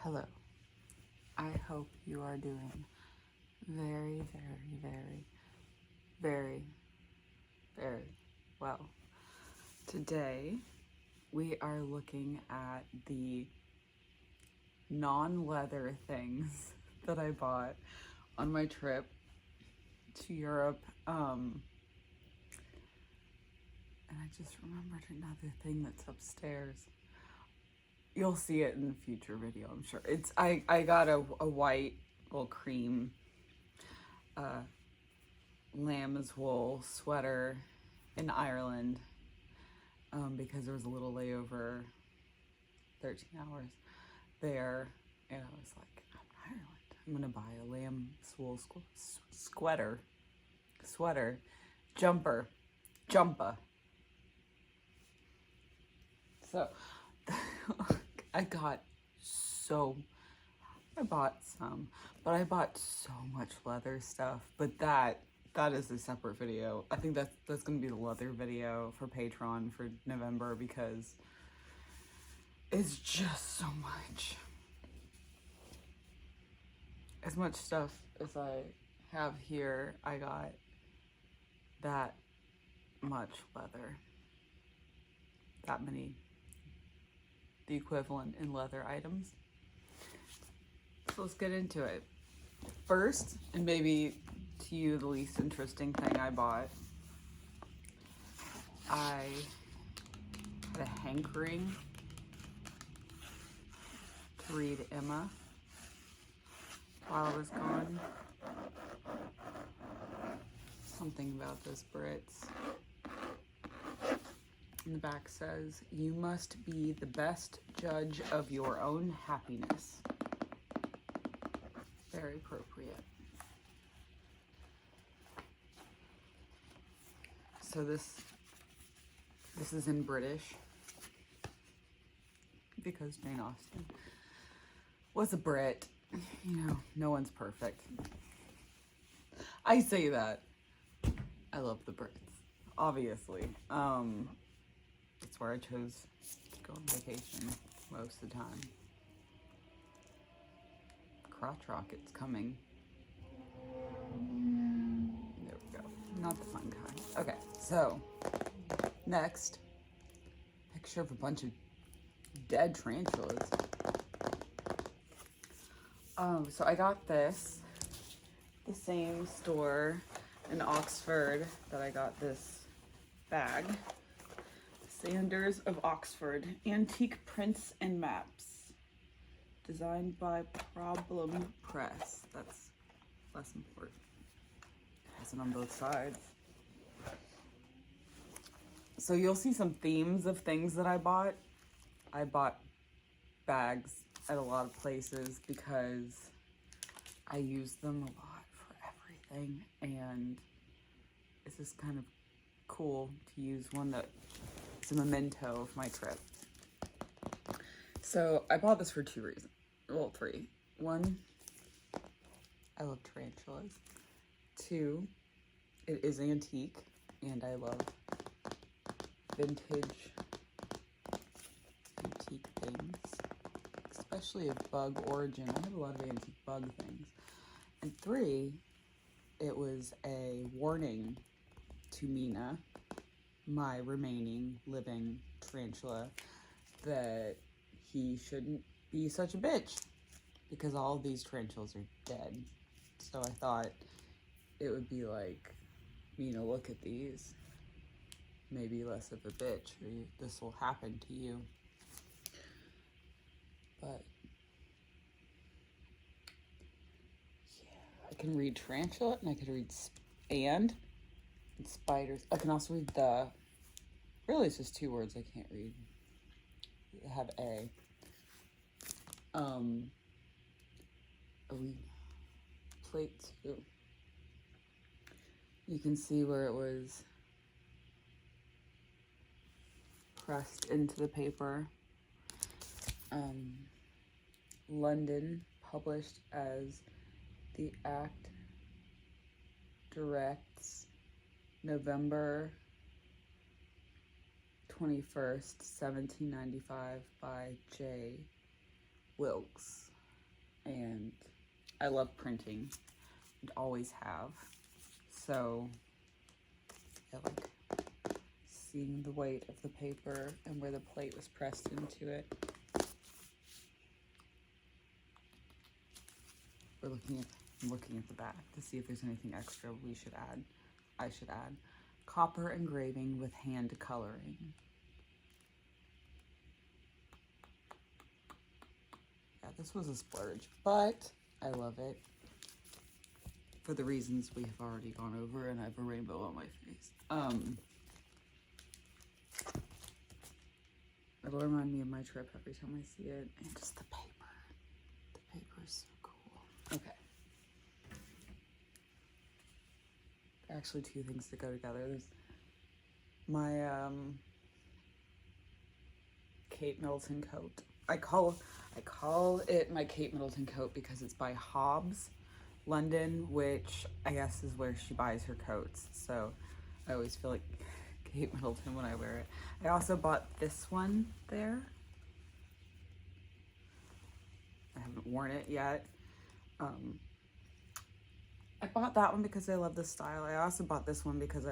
Hello. I hope you are doing very, very, very, very, very well. Today, we are looking at the non-leather things that I bought on my trip to Europe. And I just remembered another thing that's upstairs. You'll see it in the future video, I'm sure. I got a white, well, cream lamb's wool sweater in Ireland because there was a little layover, 13 hours there, and I was like, I'm in Ireland. I'm gonna buy a lamb's wool sweater, jumper. So I bought some, but I bought so much leather stuff, but that is a separate video. I think that's gonna be the leather video for Patreon for November because it's just so much. As much stuff as I have here, I got that much leather. That many, the equivalent in leather items. So let's get into it. First, and maybe to you the least interesting thing I bought, I had a hankering to read Emma while I was gone. Something about this Brits. And the back says, "You must be the best judge of your own happiness." Very appropriate. So this is in British because Jane Austen was a Brit. You know, no one's perfect. I say that. I love the Brits, obviously. That's where I chose to go on vacation most of the time. Crotch rocket's coming. There we go. Not the fun kind. Okay, so next, picture of a bunch of dead tarantulas. So I got this, the same store in Oxford that I got this bag. Sanders of Oxford, Antique Prints and Maps. Designed by Problem Press. That's less important. It has it on both sides. So you'll see some themes of things that I bought. I bought bags at a lot of places because I use them a lot for everything, and it's just kind of cool to use one that is a memento of my trip. So I bought this for two reasons. Well, three. One, I love tarantulas. Two, it is antique, and I love vintage antique things, especially of bug origin. I have a lot of antique bug things. And three, it was a warning to Mina, my remaining living tarantula, that he shouldn't be such a bitch because all of these tarantulas are dead. So I thought it would be like, Mina, look at these. Maybe less of a bitch, or this will happen to you. But yeah, I can read tarantula, and I can read and spiders. I can also read the, really it's just two words I can't read. I have A. Plate 2. You can see where it was pressed into the paper. London, published as The Act Directs, November 21st, 1795 by J. Wilkes. and I love printing and always have. So I like seeing the weight of the paper and where the plate was pressed into it. I'm looking at the back to see if there's anything extra I should add. Copper engraving with hand coloring. Yeah, this was a splurge, but I love it for the reasons we have already gone over, and I have a rainbow on my face. It'll remind me of my trip every time I see it, and just the paper. The paper is so cool. Okay. Actually, two things to go together. There's my Kate Middleton coat. I call it my Kate Middleton coat because it's by Hobbs, London, which I guess is where she buys her coats. So I always feel like Kate Middleton when I wear it. I also bought this one there. I haven't worn it yet. I bought that one because I love the style. I also bought this one because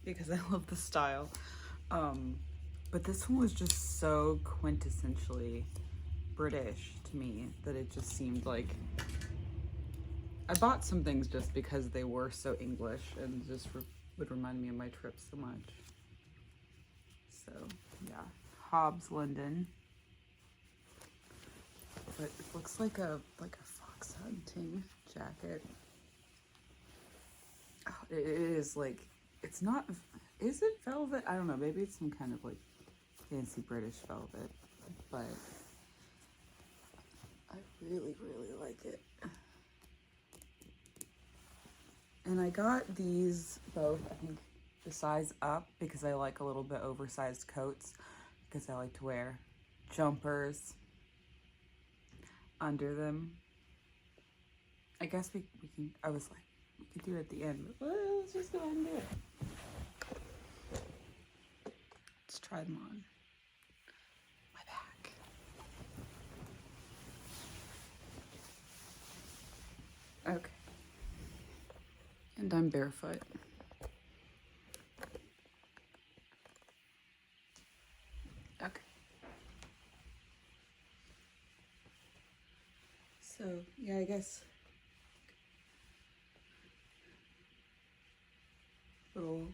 because I love the style. But this one was just so quintessentially British to me that it just seemed like I bought some things just because they were so English and just would remind me of my trip so much. So yeah, Hobbs, London. But it looks like a fox hunting jacket. Oh, it is like, it's not, is it velvet? I don't know, maybe it's some kind of like fancy British velvet, but I really, really like it. And I got these both, I think, the size up because I like a little bit oversized coats because I like to wear jumpers under them. I guess we can, I was like, we could do it at the end, but well, let's just go ahead and do it. Let's try them on my back. Okay. And I'm barefoot. Okay. So, yeah, I guess little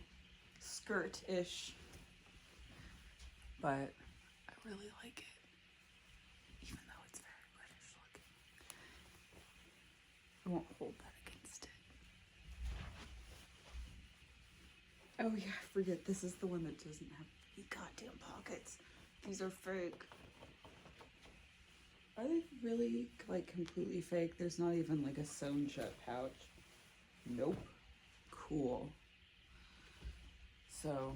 skirt-ish, but I really like it, even though it's very British looking. I won't hold that against it. Oh yeah, I forget, this is the one that doesn't have any goddamn pockets. These are fake. Are they really like completely fake? There's not even like a sewn shut pouch. Nope. Cool. So,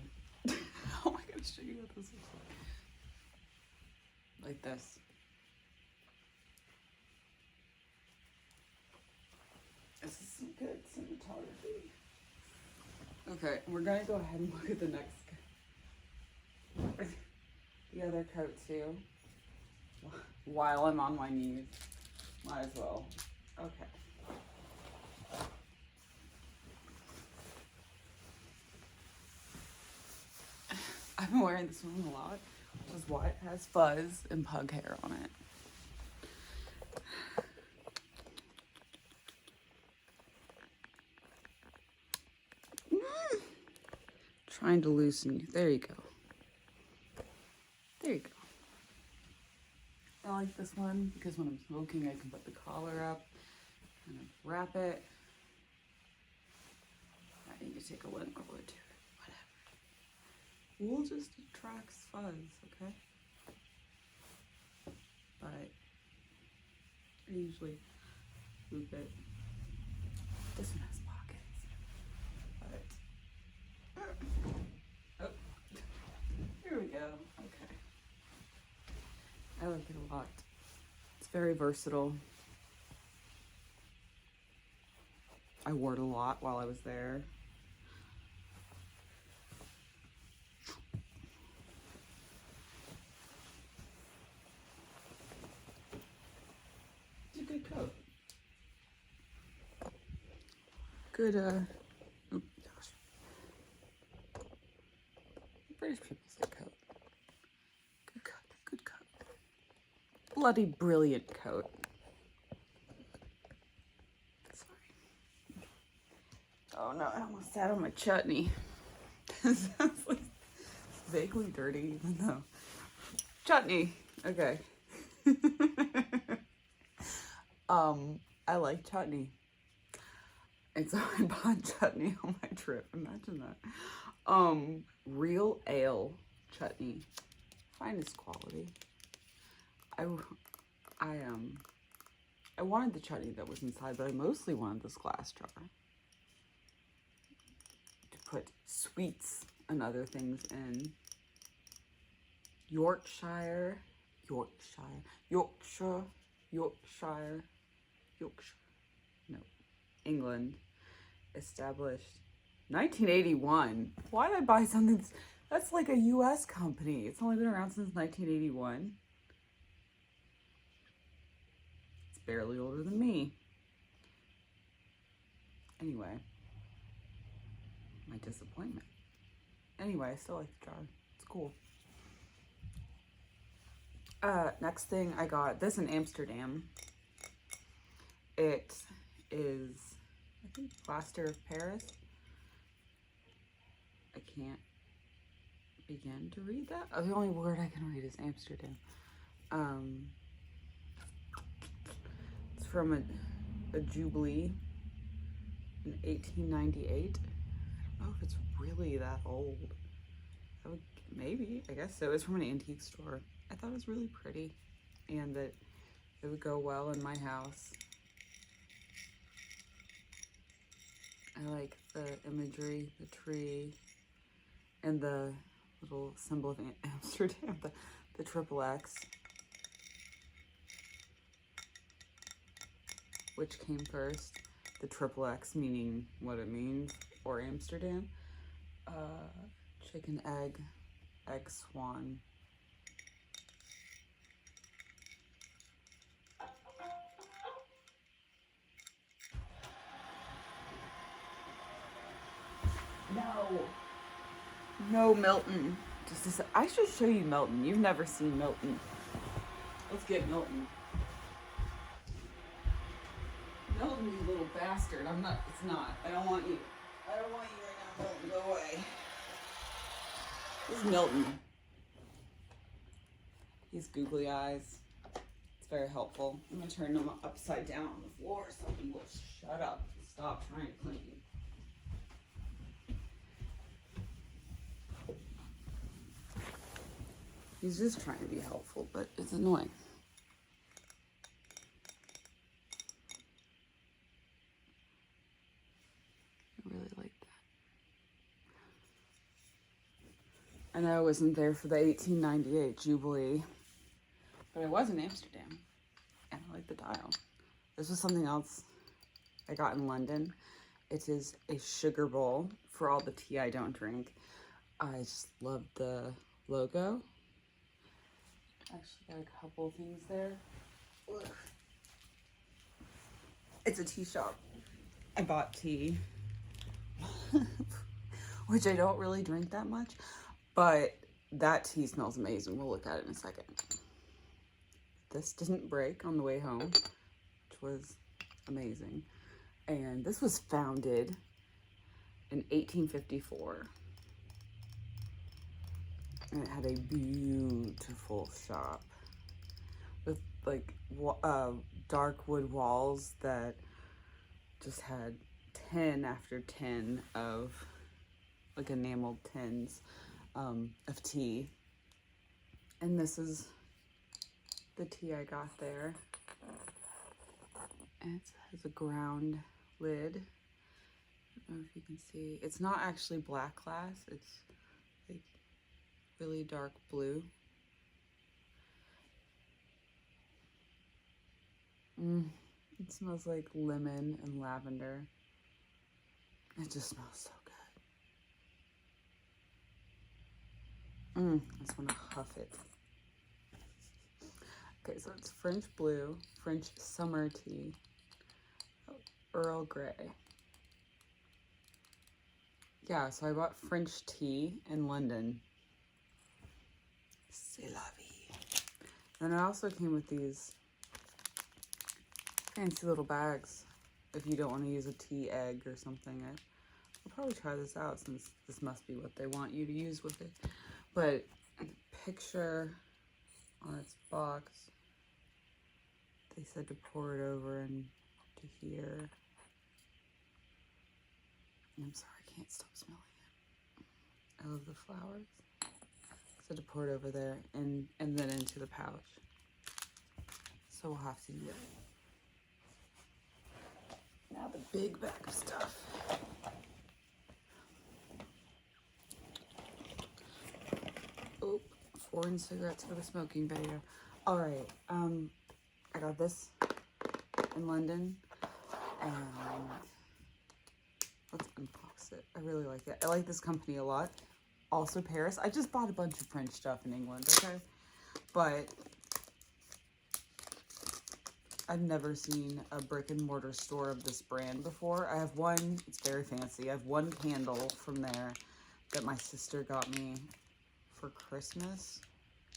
oh my gosh, show you what this looks like this. This is some good cinematography. Okay, we're gonna go ahead and look at the next, the other coat too, while I'm on my knees. Might as well. Okay. I've been wearing this one a lot, which is why it has fuzz and pug hair on it. Trying to loosen you. There you go. There you go. I like this one because when I'm smoking, I can put the collar up and wrap it. I need to take a lint roller to it. Whatever. Wool just attracts fuzz, okay? But I usually loop it. This one has pockets. But oh, here we go. Okay. I like it a lot. It's very versatile. I wore it a lot while I was there. coat. Good, oh gosh. British people say coat. Good coat, good coat. Bloody brilliant coat. Sorry. Oh no, I almost sat on my chutney. Sounds like vaguely dirty, even though. Chutney. Okay. I like chutney. And so I bought chutney on my trip. Imagine that. Real ale chutney. Finest quality. I wanted the chutney that was inside, but I mostly wanted this glass jar to put sweets and other things in. Yorkshire, no, England, established 1981. Why did I buy something that's like a US company? It's only been around since 1981. It's barely older than me. Anyway, my disappointment. Anyway, I still like the jar. It's cool. Next thing I got this in Amsterdam. It is, I think, plaster of Paris. I can't begin to read that. Oh, the only word I can read is Amsterdam. It's from a Jubilee in 1898. I don't know if it's really that old. Maybe, I guess so. It's from an antique store. I thought it was really pretty and that it would go well in my house. I like the imagery, the tree, and the little symbol of Amsterdam, the triple X. Which came first? The triple X meaning what it means, or Amsterdam. Chicken, egg, swan. No, Milton. I should show you Milton. You've never seen Milton. Let's get Milton. Milton, you little bastard. It's not. I don't want you right now, Milton. Go away. This is Milton. He's googly eyes. It's very helpful. I'm gonna turn him upside down on the floor so he will shut up and stop trying to clean. He's just trying to be helpful, but it's annoying. I really like that. I know I wasn't there for the 1898 Jubilee, but I was in Amsterdam, and I like the dial. This was something else I got in London. It is a sugar bowl for all the tea I don't drink. I just love the logo. Actually got a couple things there. Ugh. It's a tea shop. I bought tea, which I don't really drink that much, but that tea smells amazing. We'll look at it in a second. This didn't break on the way home, which was amazing. And this was founded in 1854. And it had a beautiful shop with like dark wood walls that just had 10 after 10 of like enameled tins of tea. And this is the tea I got there. And it has a ground lid. I don't know if you can see. It's not actually black glass. It's like really dark blue. It smells like lemon and lavender. It just smells so good. I just want to huff it. Okay, so it's French blue, French summer tea, Earl Grey. Yeah, so I bought French tea in London. C'est la vie. And it also came with these fancy little bags if you don't want to use a tea egg or something. I'll probably try this out since this must be what they want you to use with it. But the picture on its box, they said to pour it over into here. I'm sorry, I can't stop smelling it. I love the flowers. So to pour it over there and then into the pouch. So we'll have to use it. Now the big bag of stuff. Oh, foreign cigarettes for the smoking video. All right, I got this in London, and let's unbox it. I really like it. I like this company a lot. Also Paris. I just bought a bunch of French stuff in England, okay? But I've never seen a brick and mortar store of this brand before. I have one, it's very fancy. I have one candle from there that my sister got me for Christmas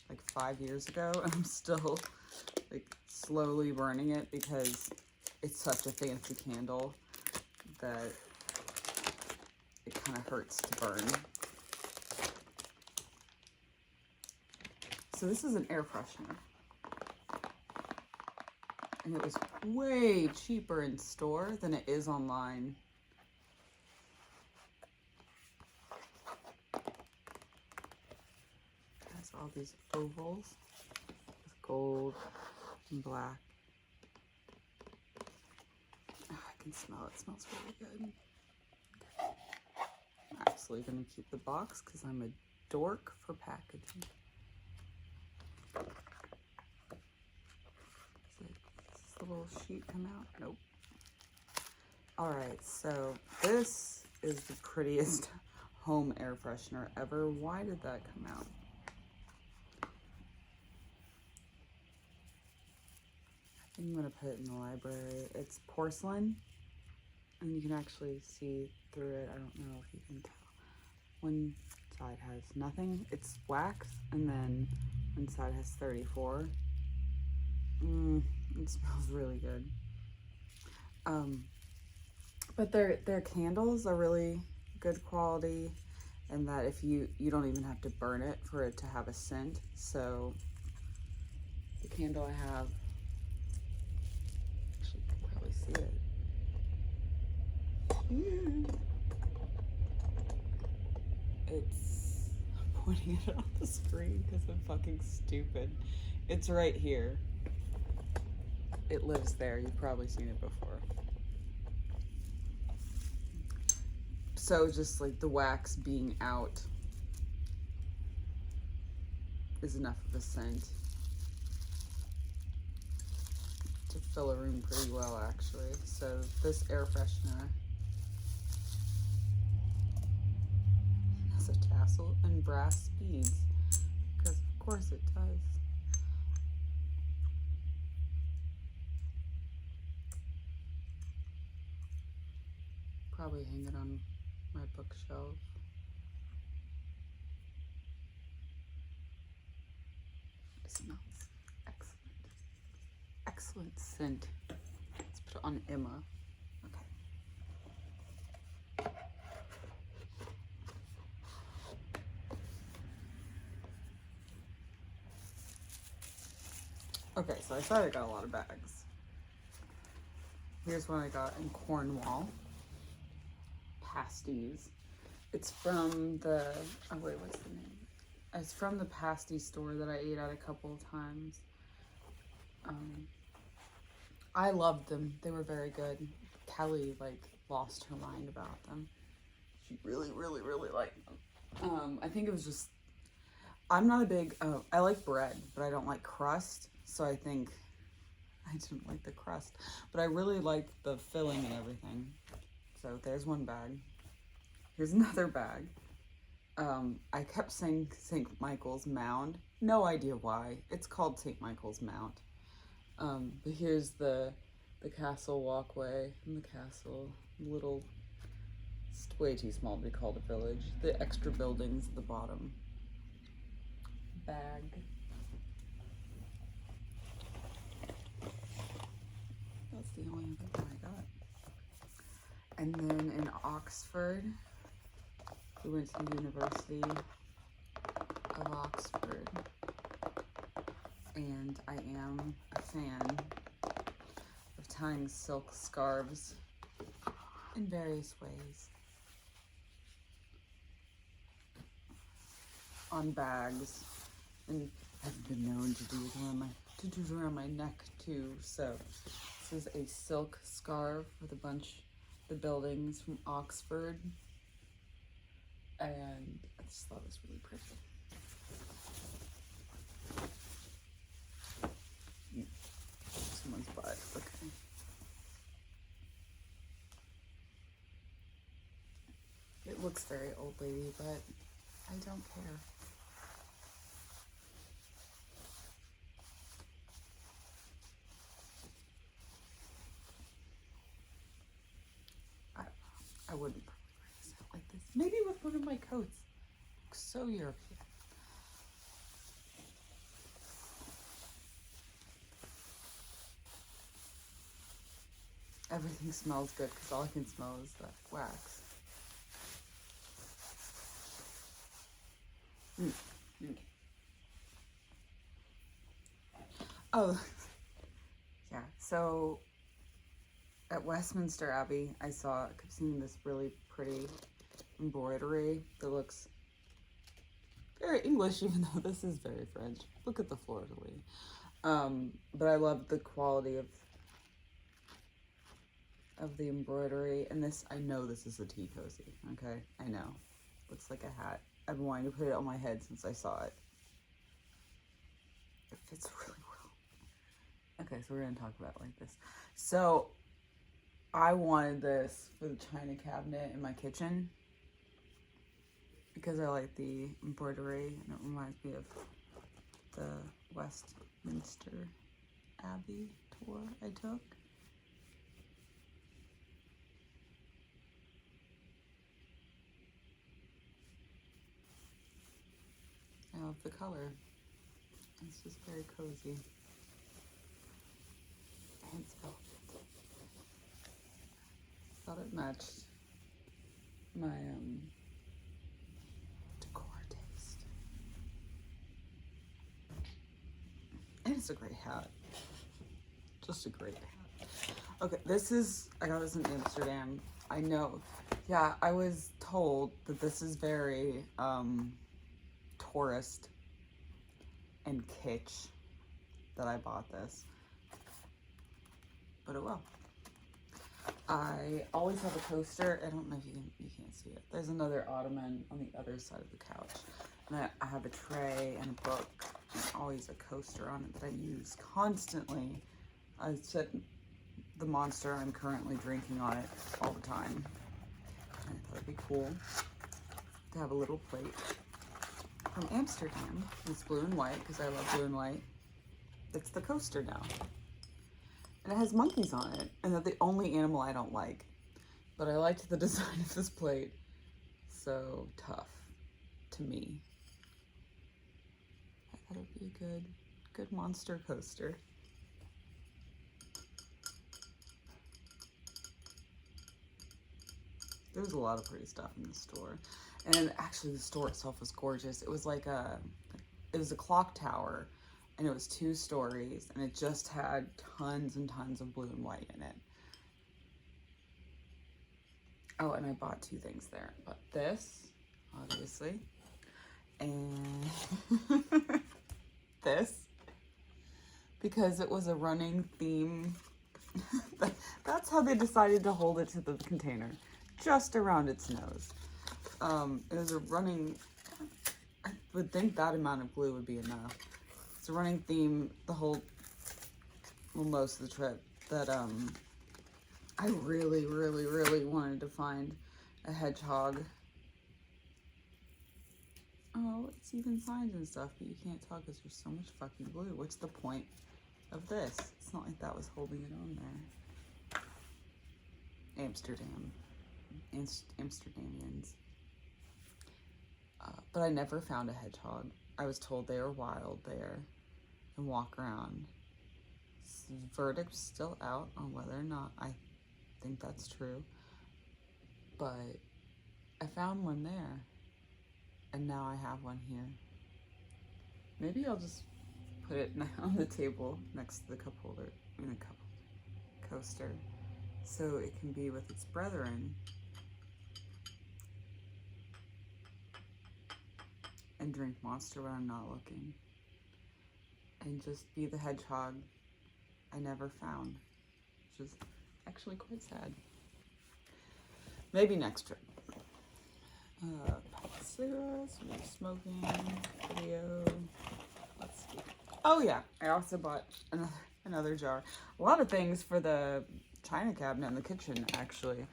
like 5 years ago, and I'm still like slowly burning it because it's such a fancy candle that it kind of hurts to burn. So this is an air freshener. And it was way cheaper in store than it is online. It has all these ovals with gold and black. Oh, I can smell it. It smells really good. Okay. I'm absolutely going to keep the box because I'm a dork for packaging. Little sheet come out? Nope. All right, so this is the prettiest home air freshener ever. Why did that come out? I think I'm gonna put it in the library. It's porcelain, and you can actually see through it. I don't know if you can tell. One side has nothing. It's wax, and then one side has 34. It smells really good. But their candles are really good quality, and that if you don't even have to burn it for it to have a scent. So the candle I have, actually you can probably see it. It's, I'm pointing it on the screen because I'm fucking stupid. It's right here. It lives there. You've probably seen it before. So just like the wax being out is enough of a scent to fill a room pretty well, actually. So this air freshener has a tassel and brass beads, because of course it does. Probably hang it on my bookshelf. It smells excellent. Excellent scent. Let's put it on Emma. Okay. Okay, so I thought I got a lot of bags. Here's one I got in Cornwall. Pasties. It's from the, oh wait, what's the name? It's from the pasty store that I ate at a couple of times. I loved them. They were very good. Kelly like lost her mind about them. She really, really, really liked them. I think it was just, I'm not a big, I like bread, but I don't like crust. So I think I didn't like the crust, but I really liked the filling and everything. So there's one bag. Here's another bag. I kept saying St. Michael's Mound. No idea why. It's called St. Michael's Mount. But here's the castle walkway and the castle. Little, it's way too small to be called a village. The extra buildings at the bottom. Bag. That's the only other thing I got. And then in Oxford, we went to the University of Oxford. And I am a fan of tying silk scarves in various ways on bags, and I've been known to do it around my neck too. So this is a silk scarf with a bunch of the buildings from Oxford, and I just thought it was really pretty. Someone's butt. Okay. It looks very old lady, but I don't care. I wouldn't probably wear this out like this. Maybe with one of my coats. It looks so European. Everything smells good because all I can smell is the wax. Oh, yeah. So at Westminster Abbey, I kept seeing this really pretty embroidery that looks very English, even though this is very French. Look at the fleur-de-lis. But I love the quality of the embroidery. And this, I know this is a tea cozy, okay? I know. Looks like a hat. I've been wanting to put it on my head since I saw it. It fits really well. Okay, so we're gonna talk about it like this. So I wanted this for the china cabinet in my kitchen because I like the embroidery and it reminds me of the Westminster Abbey tour I took. I love the color. It's just very cozy. And it's velvet. Thought it matched my decor taste. And it's a great hat. Just a great hat. Okay, I got this in Amsterdam. I know. Yeah, I was told that this is very tourist and kitsch that I bought this. But oh well. I always have a coaster. I don't know if you can't see it. There's another ottoman on the other side of the couch. And I have a tray and a book and always a coaster on it that I use constantly. I set the Monster I'm currently drinking on it all the time. And I thought it'd be cool to have a little plate from Amsterdam. It's blue and white because I love blue and white. It's the coaster now. And it has monkeys on it, and they're the only animal I don't like. But I liked the design of this plate. So tough to me. I thought it would be a good monster coaster. There was a lot of pretty stuff in the store. And actually the store itself was gorgeous. It was like it was a clock tower. And it was 2 stories, and it just had tons and tons of blue and white in it. Oh, and I bought 2 things there. I bought this, obviously, and this, because it was a running theme. That's how they decided to hold it to the container, just around its nose. It was a running, I would think that amount of glue would be enough. It's a running theme most of the trip that I really, really, really wanted to find a hedgehog know, it's even signs and stuff, but you can't tell because there's so much fucking glue. What's the point of this? It's not like that was holding it on there. Amsterdam. Amsterdamians. But I never found a hedgehog. I was told they were wild there and walk around. Verdict's still out on whether or not I think that's true. But I found one there. And now I have one here. Maybe I'll just put it on the table next to the cup holder, coaster, so it can be with its brethren and drink Monster when I'm not looking, and just be the hedgehog I never found, which is actually quite sad. Maybe next trip. Cigarettes, smoking, video. Let's see. Oh yeah, I also bought another jar. A lot of things for the china cabinet in the kitchen, actually.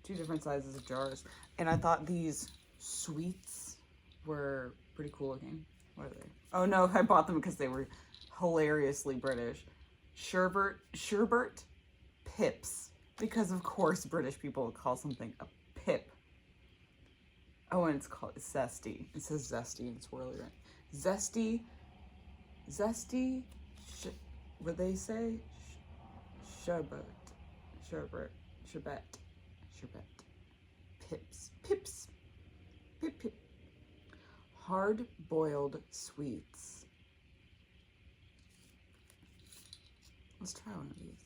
2 different sizes of jars. And I thought these sweets were pretty cool looking. What are they? Oh no, I bought them because they were hilariously British. Sherbet pips. Because of course British people call something a pip. Oh, and it's called zesty. It says zesty and swirly, right? Zesty, what they say? Sherbet. Pips. Pip. Hard-boiled sweets. Let's try one of these.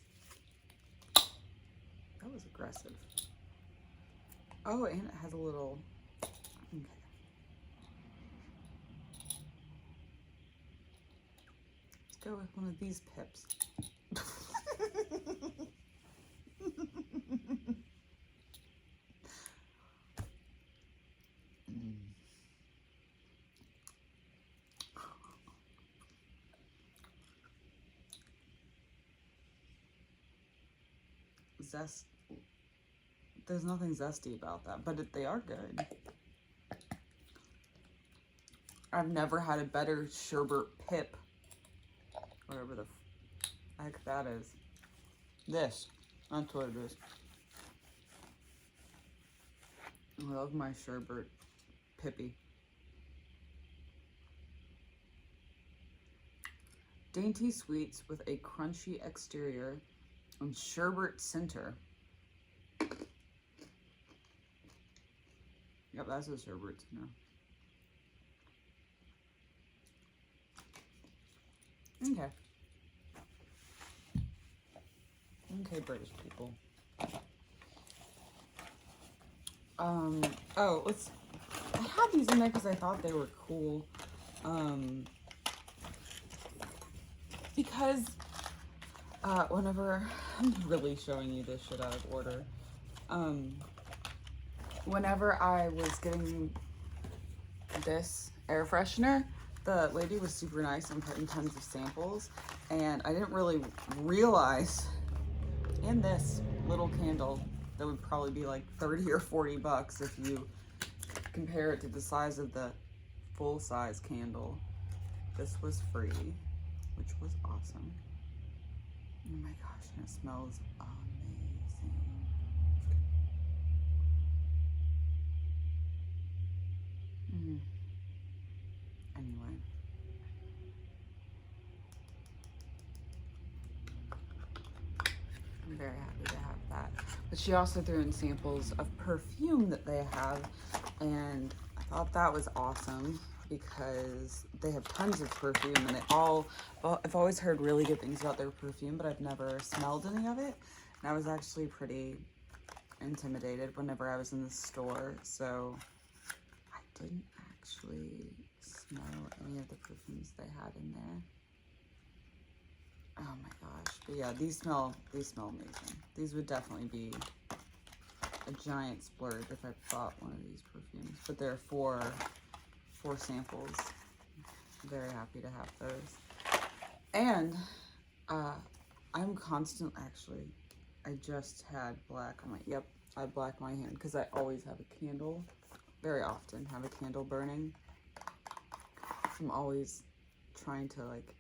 That was aggressive. Oh, and it has a little... Okay. Let's go with one of these pips. There's nothing zesty about that, but they are good. I've never had a better sherbet pip, whatever the heck that is. That's what it is. I love my sherbet pippy. Dainty sweets with a crunchy exterior and sherbet center. Yep, that's a sherbet center. Okay. Okay, British people. Oh, I had these in there because I thought they were cool. Because, whenever, I'm really showing you this shit out of order. Whenever I was getting this air freshener, the lady was super nice and put in tons of samples, and I didn't really realize, and this little candle that would probably be like 30 or 40 bucks if you compare it to the size of the full-size candle. This was free, which was awesome. Oh my gosh, and it smells amazing. Anyway. I'm very happy to have that. But she also threw in samples of perfume that they have, and I thought that was awesome because they have tons of perfume, and I've always heard really good things about their perfume, but I've never smelled any of it. And I was actually pretty intimidated whenever I was in the store, so I didn't actually smell any of the perfumes they had in there. Oh my gosh. But yeah, these smell amazing. These would definitely be a giant splurge if I bought one of these perfumes. But there are four samples. I'm very happy to have those. And I'm actually, I just had black on my, I have black on my hand because I always have a candle very often have a candle burning. I'm always trying to like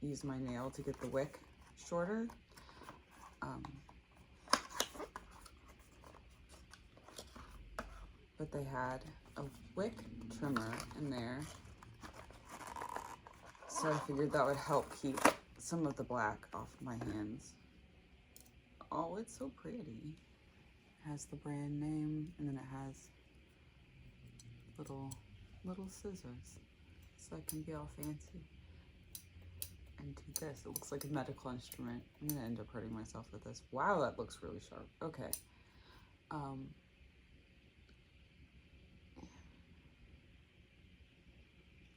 use my nail to get the wick shorter. But they had a wick trimmer in there, so I figured that would help keep some of the black off my hands. Oh, it's so pretty. It has the brand name, and then it has little scissors, so I can be all fancy and do this. It looks like a medical instrument. I'm gonna end up hurting myself with this. Wow, that looks really sharp. Okay.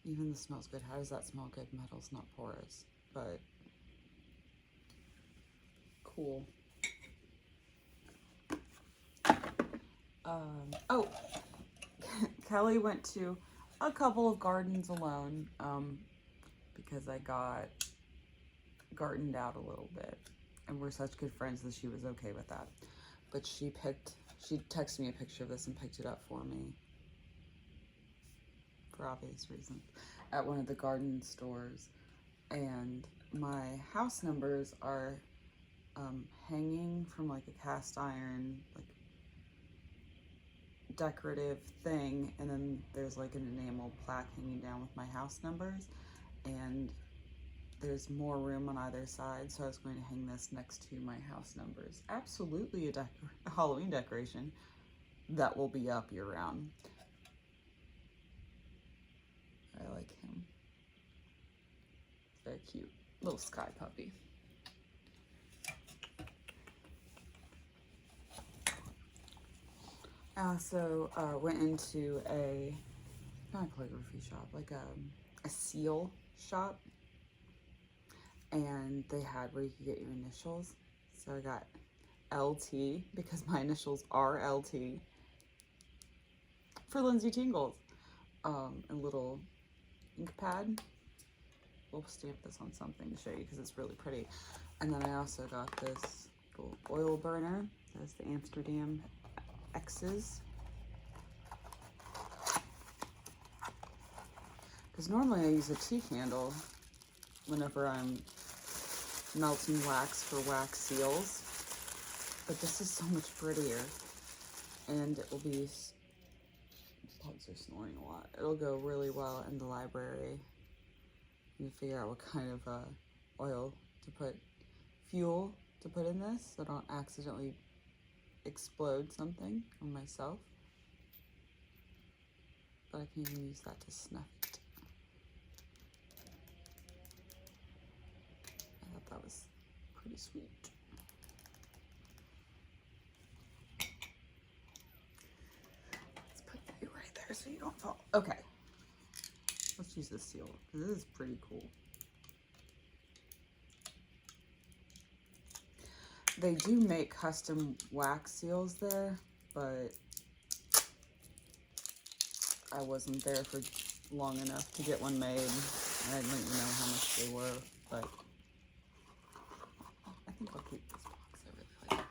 Even this smells good. How does that smell good? Metal's not porous, but cool. Oh, Kelly went to a couple of gardens alone because I got gardened out a little bit, and we're such good friends that she was okay with that. But she texted me a picture of this and picked it up for me, for obvious reasons, at one of the garden stores. And my house numbers are hanging from like a cast iron, like decorative thing, and then there's like an enamel plaque hanging down with my house numbers, and there's more room on either side, so I was going to hang this next to my house numbers. Absolutely a Halloween decoration that will be up year round. I like him. Very cute. Little sky puppy. I also went into not a calligraphy shop, like a seal shop, and they had where you could get your initials. So I got LT because my initials are LT for Lindsay Tingles. A little ink pad. We'll stamp this on something to show you because it's really pretty. And then I also got this little oil burner. That's the Amsterdam X's. Because normally I use a tea candle whenever I'm melting wax for wax seals, but this is so much prettier, and it will be, dogs are snoring a lot, it'll go really well in the library. You figure out what kind of oil to put, fuel to put in this, so I don't accidentally explode something on myself, but I can even use that to snuff it. I thought that was pretty sweet. Let's put you right there so you don't fall. Okay, let's use this seal. This is pretty cool. They do make custom wax seals there, but I wasn't there for long enough to get one made. I didn't even know how much they were, but I think I'll keep this box. I really like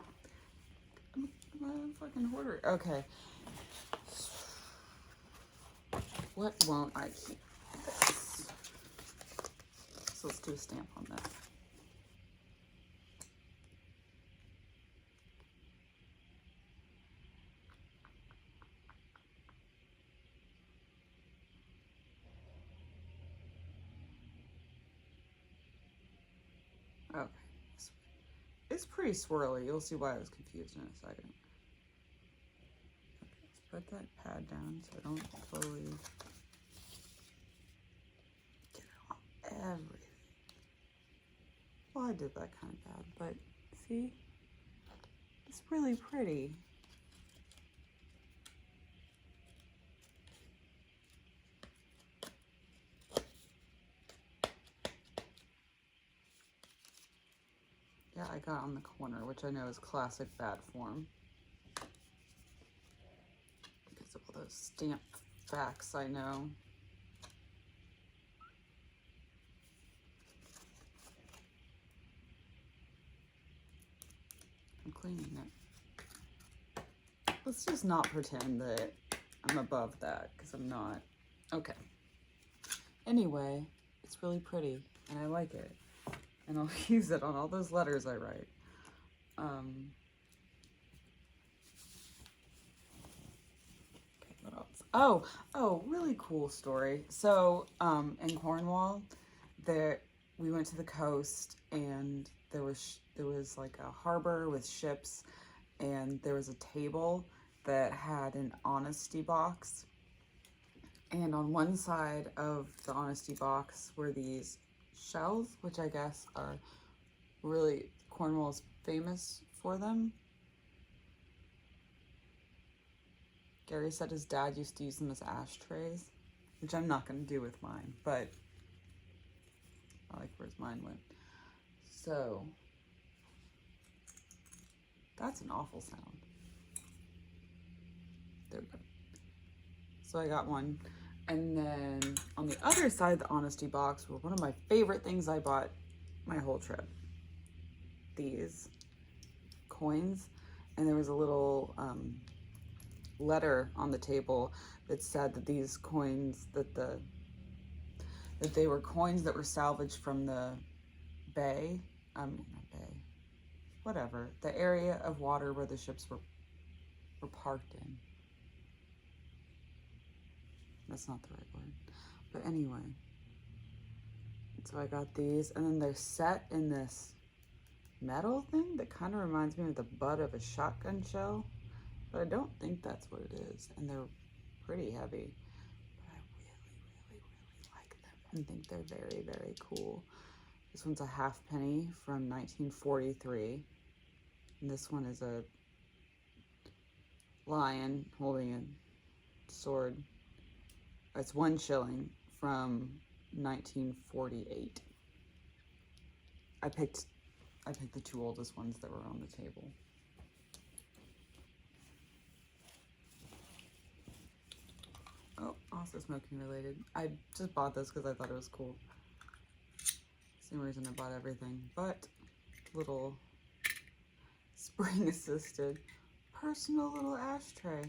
it. I'm a fucking hoarder. Okay. What won't I keep? This. So let's do a stamp on this. Okay. It's pretty swirly. You'll see why I was confused in a second. Okay, let's put that pad down so I don't fully get it on everything. Well, I did that kind of bad, but see? It's really pretty. Yeah, I got on the corner, which I know is classic bad form. Because of all those stamp facts I know. I'm cleaning it. Let's just not pretend that I'm above that because I'm not. Okay. Anyway, it's really pretty and I like it. And I'll use it on all those letters I write. Okay, what else? Oh, really cool story. So, in Cornwall, we went to the coast and there was like a harbor with ships, and there was a table that had an honesty box. And on one side of the honesty box were these shells, which I guess are really Cornwall's famous for them. Gary said his dad used to use them as ashtrays, which I'm not going to do with mine, but I like where mine went. So, that's an awful sound. There we go. So I got one. And then on the other side, the honesty box were one of my favorite things I bought my whole trip. These coins. And there was a little letter on the table that said that these coins, that they were coins that were salvaged from the bay, not bay, whatever, the area of water where the ships were parked in. That's not the right word. But anyway, so I got these, and then they're set in this metal thing that kind of reminds me of the butt of a shotgun shell, but I don't think that's what it is, and they're pretty heavy. But I really like them and think they're very, very cool. This one's a halfpenny from 1943, and this one is a lion holding a sword. It's 1 shilling from 1948. I picked the 2 oldest ones that were on the table. Oh, also smoking related. I just bought this because I thought it was cool. Same reason I bought everything, but little spring assisted personal little ashtray.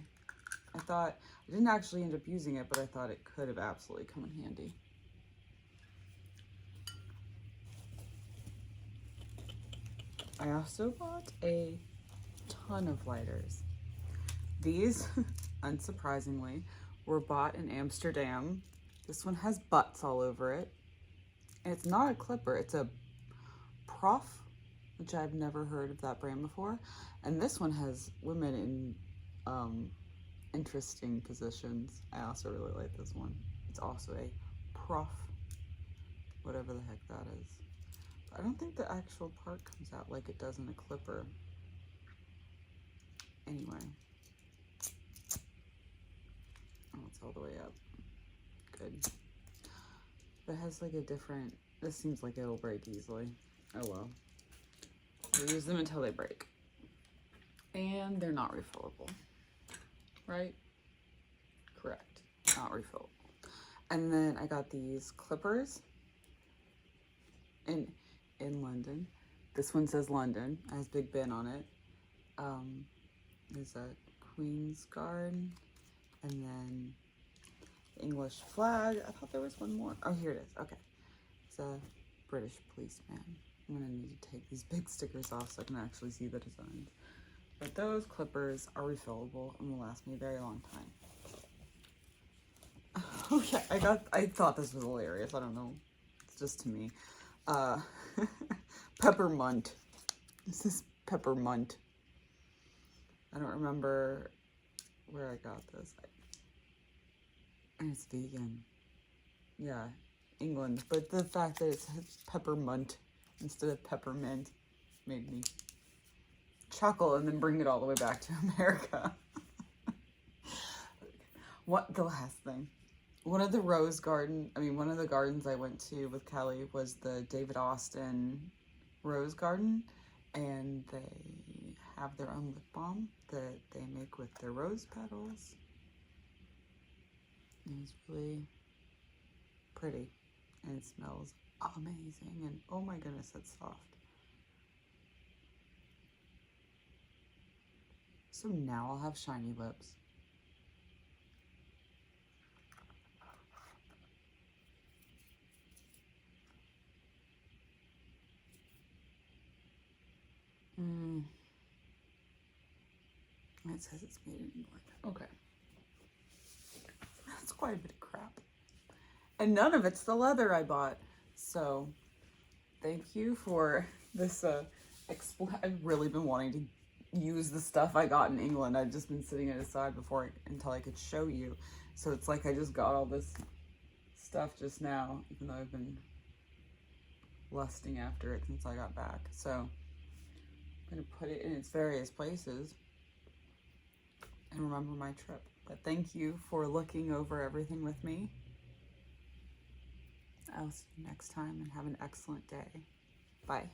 I didn't actually end up using it, but I thought it could have absolutely come in handy. I also bought a ton of lighters. These, unsurprisingly, were bought in Amsterdam. This one has butts all over it. And it's not a clipper, it's a Prof, which I've never heard of that brand before. And this one has women in interesting positions. I also really like this one. It's also a Prof, whatever the heck that is. I don't think the actual part comes out like it does in a clipper. Anyway. Oh, it's all the way up. Good. But it has like a different, this seems like it'll break easily. Oh well. We'll use them until they break. And they're not refillable. Right? Correct. Not refillable. And then I got these clippers in London. This one says London. It has Big Ben on it. There's a Queen's Guard, and then the English flag. I thought there was one more. Oh, here it is. Okay. It's a British policeman. I'm gonna need to take these big stickers off so I can actually see the designs. But those clippers are refillable and will last me a very long time. Okay, I thought this was hilarious. I don't know. It's just to me. Peppermint. This is peppermint. I don't remember where I got this. And it's vegan. Yeah, England. But the fact that it's peppermint instead of peppermint made me chuckle and then bring it all the way back to America. What the last thing? One of the gardens I went to with Kelly was the David Austin Rose Garden, and they have their own lip balm that they make with their rose petals. And it's really pretty, and it smells amazing, and oh my goodness, it's soft. So now I'll have shiny lips. it says it's made in England. Okay. That's quite a bit of crap. And none of it's the leather I bought. So thank you for this. I've really been wanting to use the stuff I got in England. I've just been sitting it aside until I could show you. So it's like I just got all this stuff just now, even though I've been lusting after it since I got back. So I'm gonna put it in its various places and remember my trip. But thank you for looking over everything with me. I'll see you next time and have an excellent day. Bye.